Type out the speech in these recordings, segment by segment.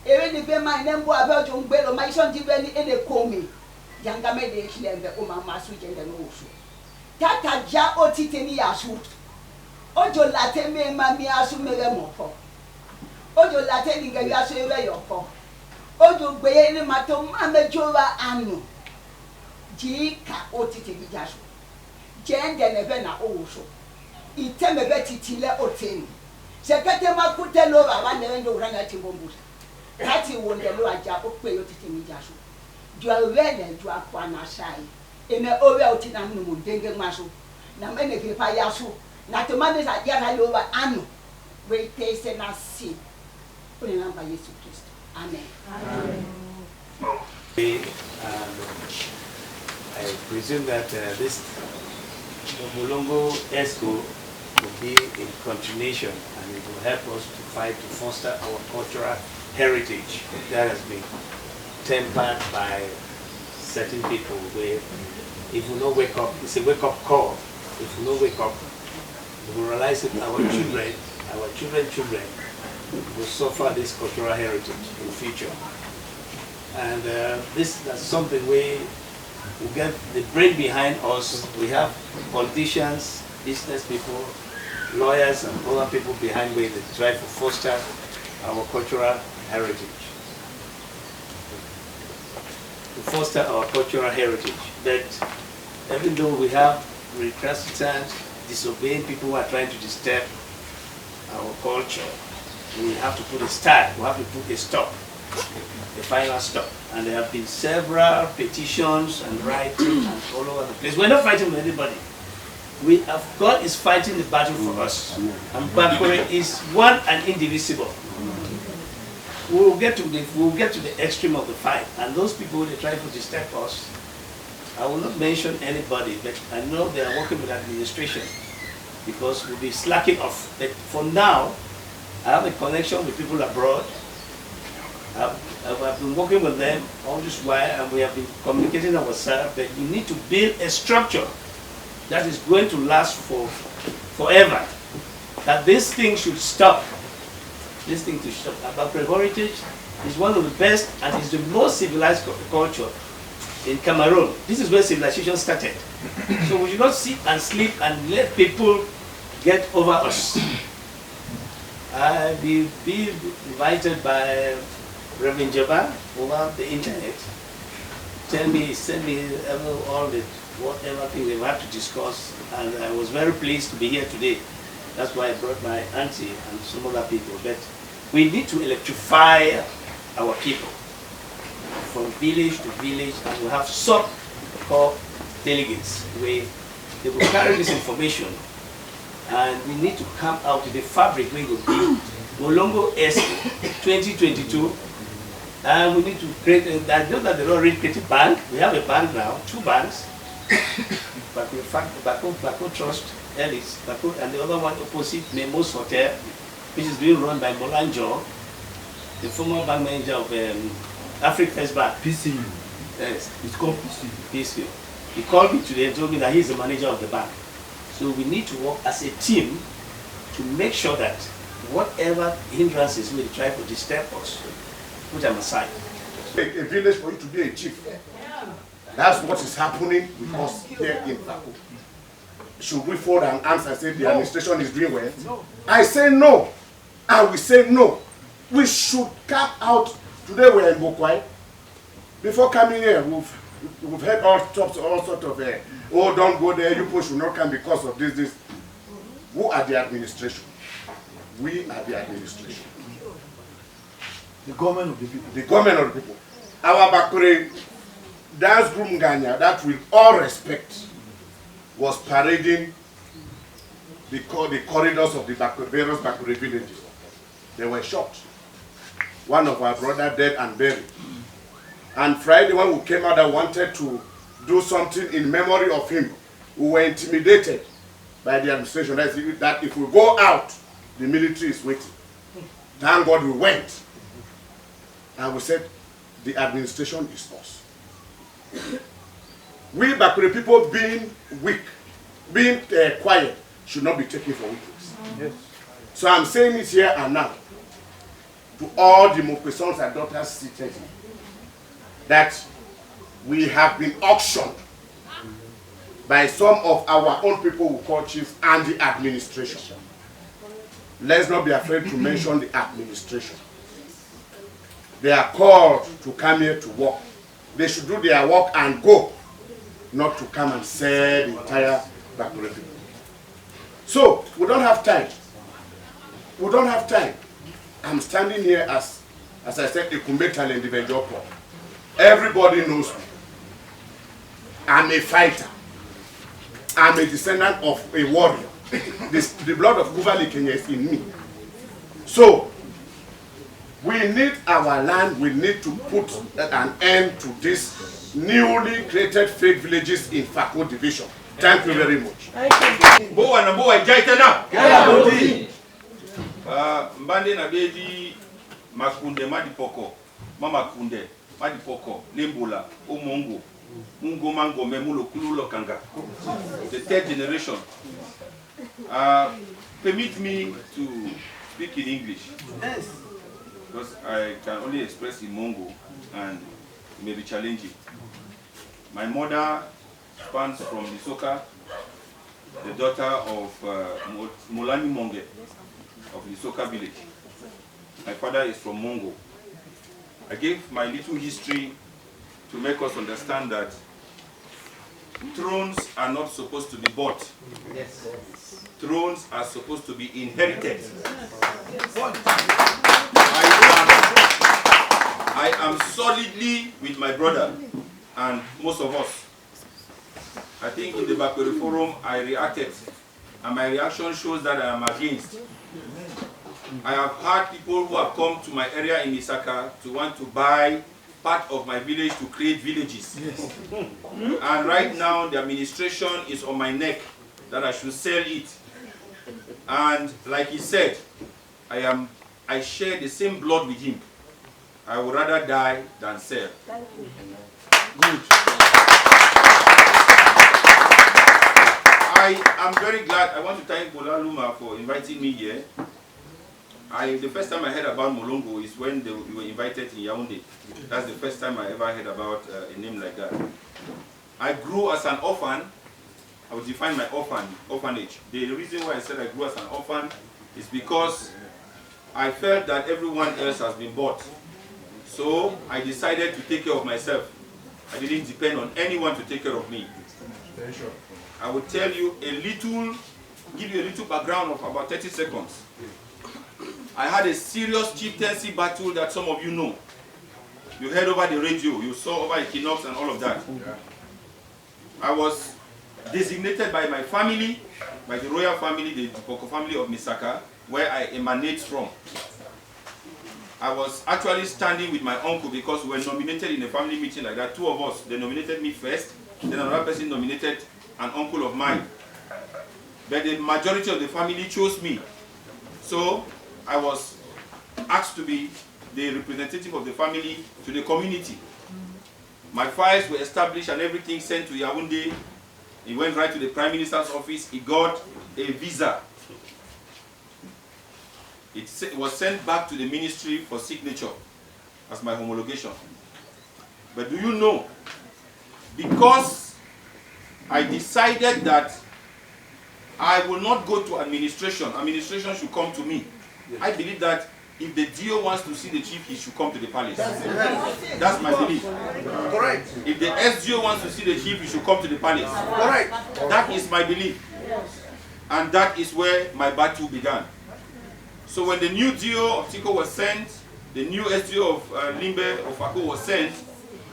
Even if a man and about your bed or my son did any call me. Younger made the Oma Masu and the Osu. Tata ja o titeni asu. Ojo latte me mami asu me moko. Ojo latte ni ga asu e yoko. Ojo gbe ni mato mame jowa anu. Jika o titeni jasu. Jende ne be na oso. Ite me be titile oteni. Sekete makute lo wa ne ndo ranga timbombu. Kati wonde lo aja o pe o titeni jasu. Jwa wele jwa kwa na sai. Ene owe otina mu denge maso na mene ke pa yaso na to mane sa ya lo ba anu we taste na see on namba Yesu Kristo. Amen. I presume that this Molongo ESCO will be in continuation and it will help us to fight to foster our cultural heritage that has been tempered by certain people where if we don't wake up, it's a wake-up call. If we don't wake up, we will realize that our children will suffer this cultural heritage in the future. And that's something we get the brain behind us. We have politicians, business people, lawyers, and other people behind me that try to foster our cultural heritage. To foster our cultural heritage. That even though we have recalcitrant, disobeying people who are trying to disturb our culture, we have to put a start, we have to put a stop, a final stop. And there have been several petitions and writings and all over the place. We're not fighting with anybody. God is fighting the battle for us. And Bakweri is one and indivisible. We'll get to the extreme of the fight, and those people they try to disturb us. I will not mention anybody, but I know they are working with administration because we'll be slacking off. But for now, I have a connection with people abroad. I've been working with them all this while, and we have been communicating ourselves that we need to build a structure that is going to last forever. That this thing should stop. This thing to stop. Bakweri heritage is one of the best and is the most civilized culture in Cameroon. This is where civilization started. So we should not sit and sleep and let people get over us. I've been invited by Reverend Jabba over the internet. Send me all the whatever thing we have to discuss, and I was very pleased to be here today. That's why I brought my auntie and some other people. But we need to electrify our people from village to village, and we have sub-called delegates where they will carry this information, and we need to come out with the fabric we will be Molongo ESCO 2022, and we need to create. I know that they already created a bank. We have a bank now, 2 banks. Bako Trust, Ellis, and the other one opposite Memos Hotel, which is being run by Molongo, the former bank manager of Africa First Bank. PCU. Yes. It's called PCU. PCU. He called me today and told me that he's the manager of the bank. So we need to work as a team to make sure that whatever hindrances will try to disturb us, put them aside. A village for you to be a chief. That's what is happening with us here in Bako. Should we fold our arms and say the administration is doing well? No. I say no. I will say no. We should cap out. Today we're in Bakweri. Before coming here, we've heard all sorts of, oh, don't go there, you people should not come because of this. Who are the administration? We are the administration. The government of the people. The government of the people. Our Bakweri, that's Grumganya, that with all respect, was parading the corridors of the various Bakweri villages. They were shot. One of our brothers dead and buried. And Friday, when we came out and wanted to do something in memory of him, we were intimidated by the administration that if we go out, the military is waiting. Thank God we went. And we said, the administration is us. We Bakweri people being weak, being quiet, should not be taken for weakness. Yes. So I'm saying it here and now. to all the Mope sons and daughters seated here, that we have been auctioned by some of our own people who call chiefs and the administration. Let's not be afraid to mention the administration. They are called to come here to work. They should do their work and go, not to come and sell the entire Bakweri people. So, we don't have time. We don't have time. I'm standing here as I said, a Kumbeta individual. Everybody knows me. I'm a fighter. I'm a descendant of a warrior. The blood of Kuvali Kenya is in me. So, we need our land. We need to put an end to these newly created fake villages in Fako division. Thank you very much. Mbande na beji makunde madipoko, mama kunde madipoko, lembola, omongo, mungo mango memulo kululo kanga. The third generation. Permit me to speak in English. Yes. Because I can only express in Mongo and it may be challenging. My mother spans from Lisoka, the daughter of Molani Monge of Lisoka village. My father is from Mongo. I gave my little history to make us understand that thrones are not supposed to be bought. Yes. Thrones are supposed to be inherited. I am solidly with my brother and most of us. I think in the Bakweri forum I reacted, and my reaction shows that I am against. I have had people who have come to my area in Isaka to want to buy part of my village to create villages. Yes. And right now the administration is on my neck that I should sell it. And like he said, I share the same blood with him. I would rather die than sell. Good. I am very glad. I want to thank Bola Luma for inviting me here. The first time I heard about Molongo is when we were invited in Yaoundé. That's the first time I ever heard about a name like that. I grew as an orphan. I would define my orphanage. The reason why I said I grew as an orphan is because I felt that everyone else has been bought. So I decided to take care of myself. I didn't depend on anyone to take care of me. I will tell you give you a little background of about 30 seconds. I had a serious chieftaincy battle that some of you know. You heard over the radio, you saw over equinox and all of that. I was designated by my family, by the royal family, the Boko family of Misaka, where I emanate from. I was actually standing with my uncle because we were nominated in a family meeting like that. Two of us, they nominated me first, then another person nominated an uncle of mine. But the majority of the family chose me. So I was asked to be the representative of the family to the community. My files were established and everything sent to Yaoundé. He went right to the Prime Minister's office. He got a visa. It was sent back to the ministry for signature as my homologation. But do you know, because I decided that I will not go to administration should come to me. Yes. I believe that if the DO wants to see the chief, he should come to the palace. That's my belief. Correct. If the SDO wants to see the chief, he should come to the palace. Correct. That is my belief. And that is where my battle began. So when the new DO of Tiko was sent, the new SDO of Limbe of Ako was sent,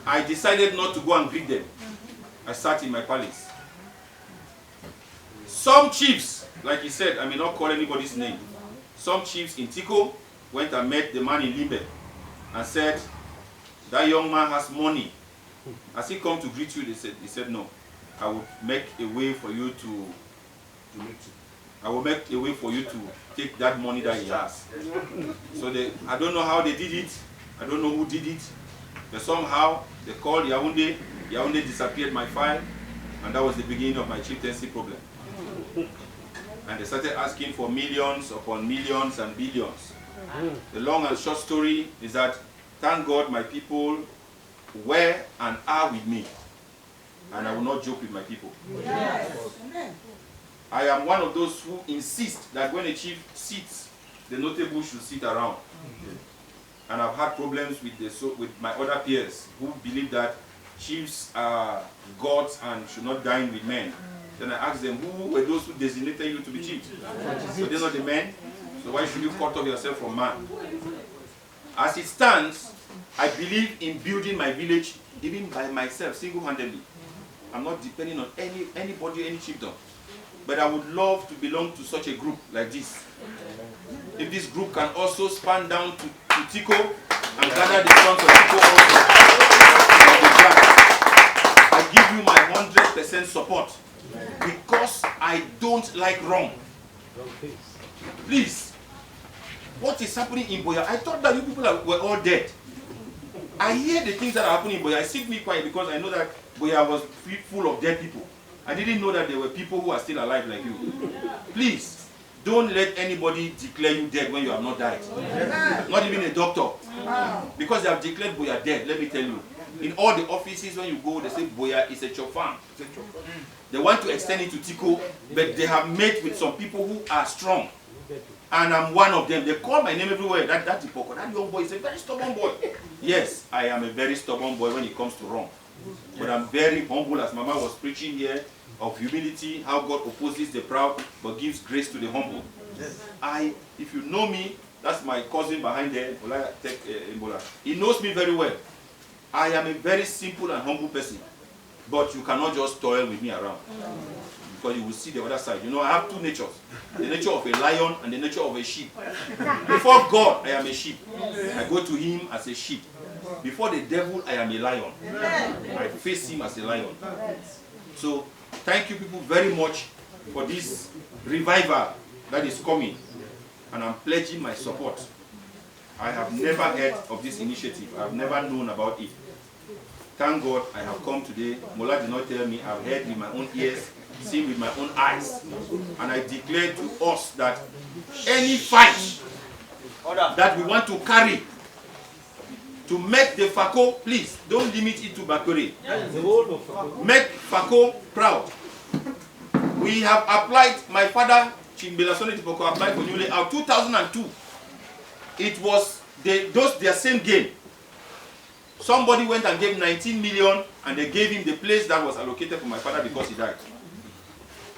I decided not to go and greet them. I sat in my palace. Some chiefs, like he said, I may not call anybody's name. Some chiefs in Tiko went and met the man in Limbe and said, that young man has money. Has he come to greet you? He said no. I will make a way for you to take that money that he has. So I don't know how they did it. I don't know who did it. But somehow they called Yaoundé. Yaoundé disappeared my file, and that was the beginning of my chieftaincy problem. And they started asking for millions upon millions and billions. The long and short story is that, thank God my people were and are with me. And I will not joke with my people. Yes. I am one of those who insist that when a chief sits, the notable should sit around. And I've had problems with my other peers who believe that chiefs are gods and should not dine with men. Then I asked them, who were those who designated you to be chiefs? So they're not the men, so why should you cut off yourself from man? As it stands, I believe in building my village even by myself, single-handedly. I'm not depending on anybody, any chiefdom. But I would love to belong to such a group like this. If this group can also span down to Tico and gather the sons of Tico also, I give you my 100% support because I don't like wrong. Please, what is happening in Boya? I thought that you people were all dead. I hear the things that are happening in Boya. I sit me quiet because I know that Boya was full of dead people. I didn't know that there were people who are still alive like you. Please, don't let anybody declare you dead when you have not died. Not even a doctor. Because they have declared Boya dead, let me tell you. In all the offices when you go, they say Boya is a chofan. They want to extend it to Tico, but they have met with some people who are strong. And I'm one of them. They call my name everywhere. That young boy is a very stubborn boy. Yes, I am a very stubborn boy when it comes to wrong. But I'm very humble, as Mama was preaching here, of humility, how God opposes the proud but gives grace to the humble. If you know me, that's my cousin behind there, he knows me very well. I am a very simple and humble person, but you cannot just toil with me around, because you will see the other side. You know, I have two natures, the nature of a lion and the nature of a sheep. Before God, I am a sheep. I go to him as a sheep. Before the devil, I am a lion. I face him as a lion. So, thank you people very much for this revival that is coming. And I'm pledging my support. I have never heard of this initiative. I have never known about it. Thank God I have come today. Mola did not tell me. I've heard with my own ears, seen with my own eyes. And I declare to us that any fight that we want to carry to make the FACO, please, don't limit it to Bakweri. Make FACO proud. We have applied, my father, Chimbela Soni Tipoko, applied for newly out 2002. It was their same game. Somebody went and gave 19 million and they gave him the place that was allocated for my father because he died.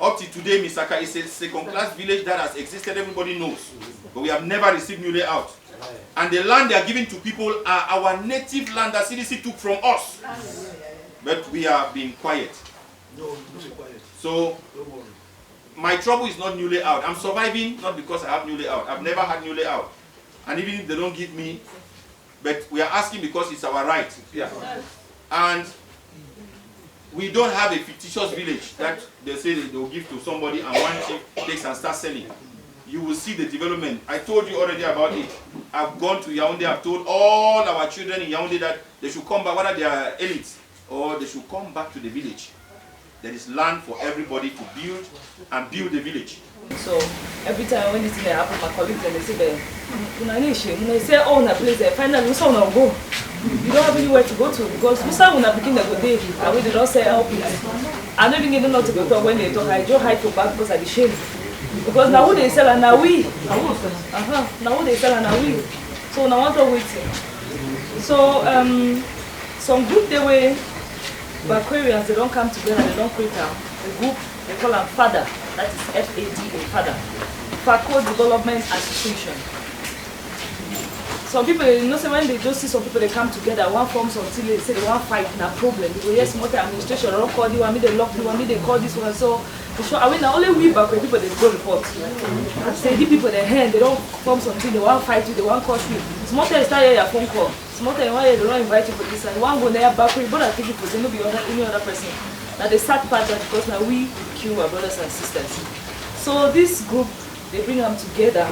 Up to today, Misaka is a second-class village that has existed, everybody knows. But we have never received newly out. And the land they are giving to people are our native land that CDC took from us. But we are being quiet. So, my trouble is not newly out. I'm surviving not because I have newly out. I've never had newly out. And even if they don't give me, but we are asking because it's our right. Yeah. And we don't have a fictitious village that they say they will give to somebody and one chief takes and starts selling. You will see the development. I told you already about it. I've gone to Yaoundé. I've told all our children in Yaoundé that they should come back, whether they are elites, or they should come back to the village. There is land for everybody to build and build the village. So every time when this thing happens, my colleagues and they say, when they say, oh, na place there, finally, we saw no go. You don't have anywhere to go to because we start when I begin to go there and we did not say help it. I don't even know to go talk when they talk. I just hide for back because I be shame. Because now they sell and now we. Now they sell and now we. So now I want to wait. So some group they were Bakwerians, they don't come together, they don't create a group, they call them FADA, that is F-A-D-A, FADA, FACO Development Association. Some people, you know, when they just see some people, they come together, one forms until they say they want to fight, no problem. They go, yes, multi administration, they don't call you, I mean, they lock you, I mean, they call this one. So, I mean, only we Bakweri people, they go report. Say, the people, they hand, they don't form until they want to fight you, they want to cause you. Small time, start your phone call. Small time, they don't invite you for this, and one go there, Bakweri, but I think it was no be any other person. Now, they start part that because now we kill our brothers and sisters. So, this group, they bring them together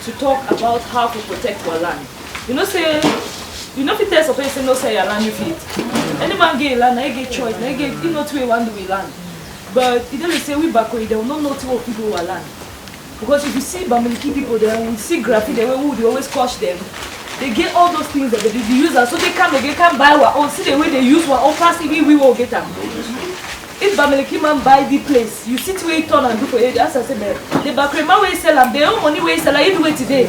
to talk about how to protect our land. You know, say, you know, if you tell somebody, say, no, say your land, you feed. Any man get land, I get choice, I get, you know, to one do we land. But if they say we Bakweri, they will not know to what people our land. Because if you see Bamiliki people there, we see graffiti, they always crush them. They get all those things that they use, so they come buy our own. See the way they use our own price, even we will get them. If Bamiliki man buy the place, you sit where you turn and do for it. As I said, the Bakweri man will sell them, their own money will sell them, even way today.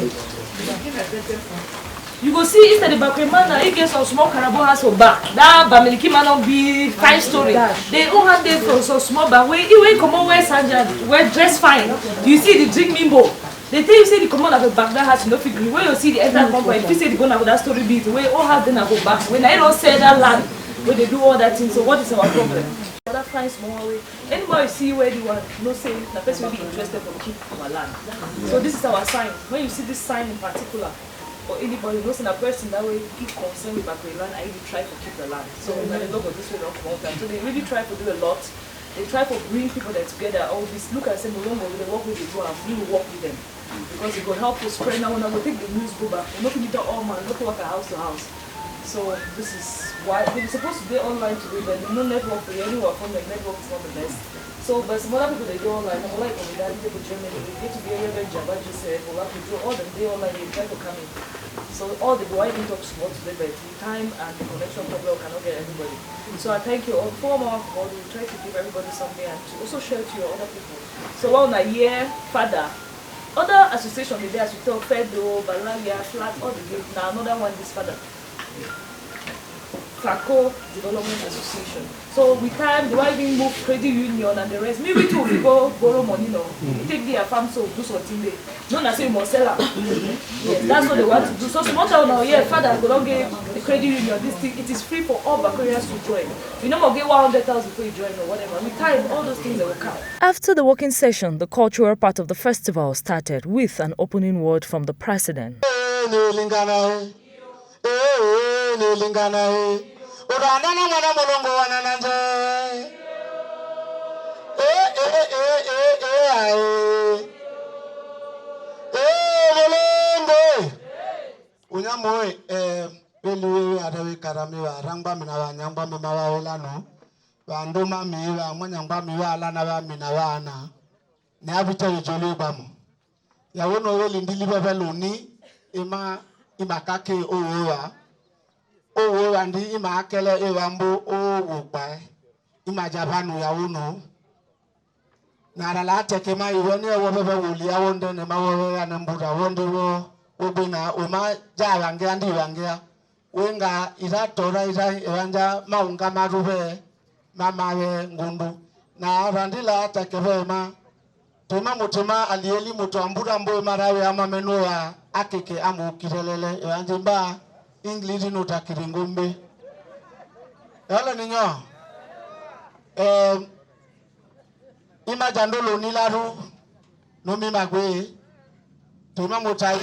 You go see instead the Bakweri man now, he gets some small carabao house for back. That Bamiliki man will be 5-story. They all have them for so small, but when you come on wear Sanja, wear dress fine. You see the drink mimbo. They tell you say the command of a back that has no figure. When you see the entire company, if you say the going to that story beat, we all have them go back. When I don't sell that land, when they do all that thing, so what is our problem? That finds small way. Anybody see where they want, no say the person will be interested to keep our land. So this is our sign. When you see this sign in particular, or anybody knows in a person that way keep concerned with Bakweri land, I really try to keep the land. So when they look at this way don't come out. So they really try to do a lot. They try to bring people that together. All this look at say Molongo, they work with the and we will work with them. Because it will help us spread now when I will take the news go back. We're not going to do all man, not work house to house. So this is why they're supposed to be online today, but no network for anyone from the network is not the best. So but some other people they do online. I'm like when we did people Germany, we get to be area where Java just said, we have to do all the day online, they try to come in. So all the boy even talk small today, but the time and the connection problem cannot get everybody. So I thank you all for more. We try to give everybody something and to also share to your other people. So one a year father. Other associations there as we talk, Fedo, Balalia, Flat, all the way. Now another one is father. FACO Development Association. So with time, the even move credit union and the rest. Maybe too, we go borrow money now. We take their farm so do something there. Not as you must sell them. Yes, that's what they want to do. So small town now, yeah, father, go don't get the credit union. This thing, it is free for all Bakwerians to join. You know, get 100,000 before you join or whatever. With time, all those things will come. After the working session, the cultural part of the festival started with an opening word from the president. Unyamoy belu adawi karami wa rangba minawa nyangba mimawa welano wa ndoma miwa mwanyangba miwa alana wa minawa na ne abita ijole bamu ya wono weli ndili bebelu ni ima kake owo ndi ima akele ewambo owo pa ima jabanu ya wono na rala tekema iwoni ewo bebe woli ya wonde ne mawo ya nambura wonde wo obina oma jawangia ndi wangia wenga iratora iranja maunga marube mamawe ngundu na randila takevema tema mutema alieli mutu ambura mbo marawe ama menoa akeke amu kirelele yanjimba English no takiringombe yala ninyo ima jandolo nilaru no mimagwe tema mutai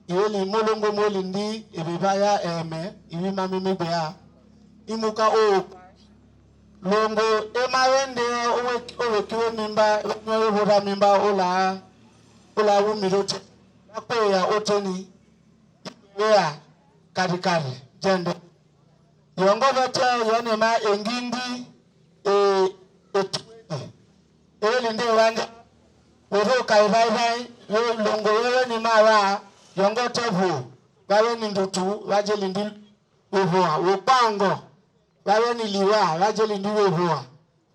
Ioli molongo moli ndi ebibaya iwi mami mibea imuka o longo wende owe kiwe mimba hura mimba ola wumirote akwe ya oteni wea karikari jende yongo vete yone ma engindi etuwe ndi wanja wero kaivai longo wewe ni mawa yongo tevu wawe ni ndutu waje lindi wevoa upango wawe ni liwa waje lindi wevoa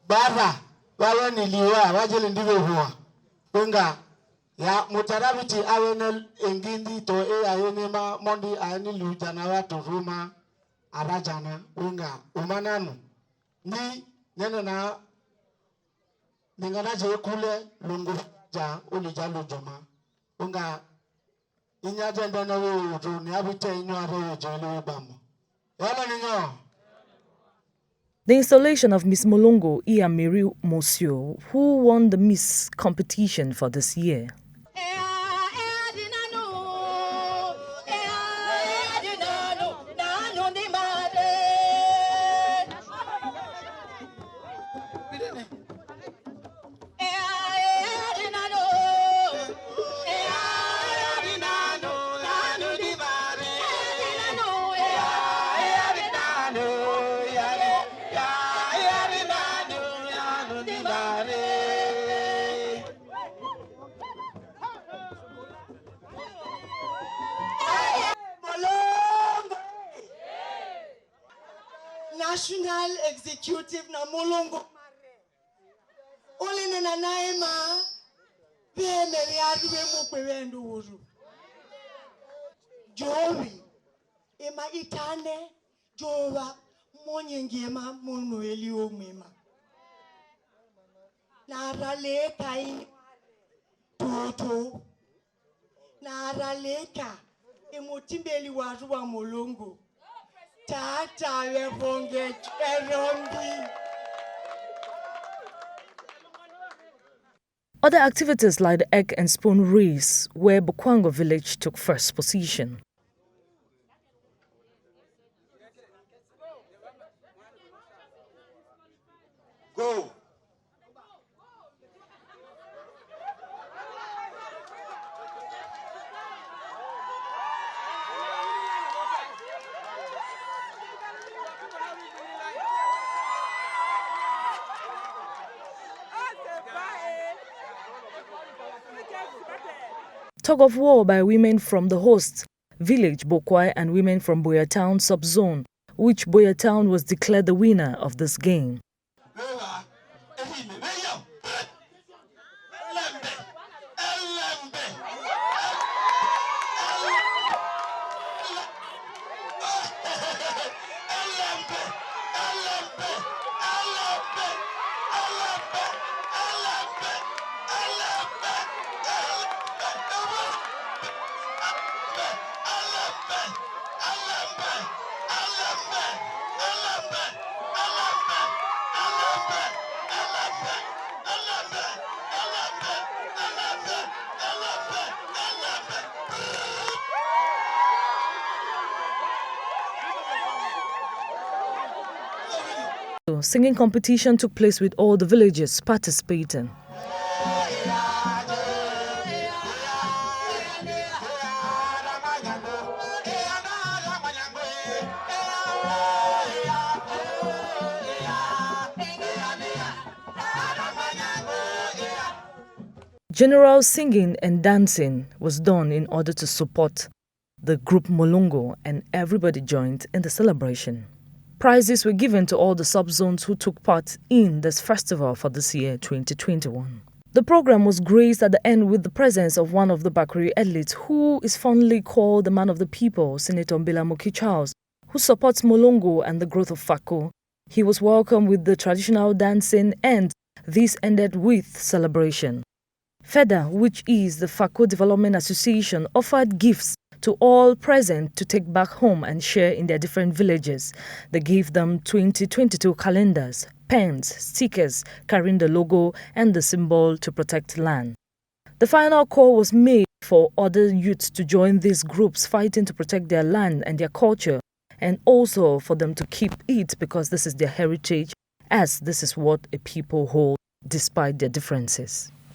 bara wawe ni liwa waje lindi wevoa wenga ya mutarabiti awene engindi to ayene ma mondi ayeni lujana watu ruma arajana wenga umananu ni nene na ningana je kule lungu ja ulija lujoma wenga inya na we utu ni abite inyo are jele bamu yala ninyo. The installation of Miss Molongo Mary Monsieur, who won the Miss competition for this year. National Executive na Molongo. Ole na naema be meriadu be mukwewendu wuru. Jowi ema itane jowa monye ngema munu elio mema. Narale kai toto. Naraleka emotimbeli waru wa Molongo. Tata webonge erombi. Other activities like the egg and spoon race, where Bukwango village took first position. Go. Tug of war by women from the host village Bakweri and women from Boyatown subzone, which Boyatown was declared the winner of this game. Singing competition took place with all the villagers participating. General singing and dancing was done in order to support the group Molongo, and everybody joined in the celebration. Prizes were given to all the subzones who took part in this festival for this year, 2021. The program was graced at the end with the presence of one of the Bakweri athletes, who is fondly called the man of the people, Senator Mbelamoki Charles, who supports Molongo and the growth of Fako. He was welcomed with the traditional dancing, and this ended with celebration. FEDA, which is the Fako Development Association, offered gifts to all present to take back home and share in their different villages. They gave them 2022 calendars, pens, stickers carrying the logo and the symbol to protect land. The final call was made for other youths to join these groups fighting to protect their land and their culture, and also for them to keep it because this is their heritage, as this is what a people hold despite their differences.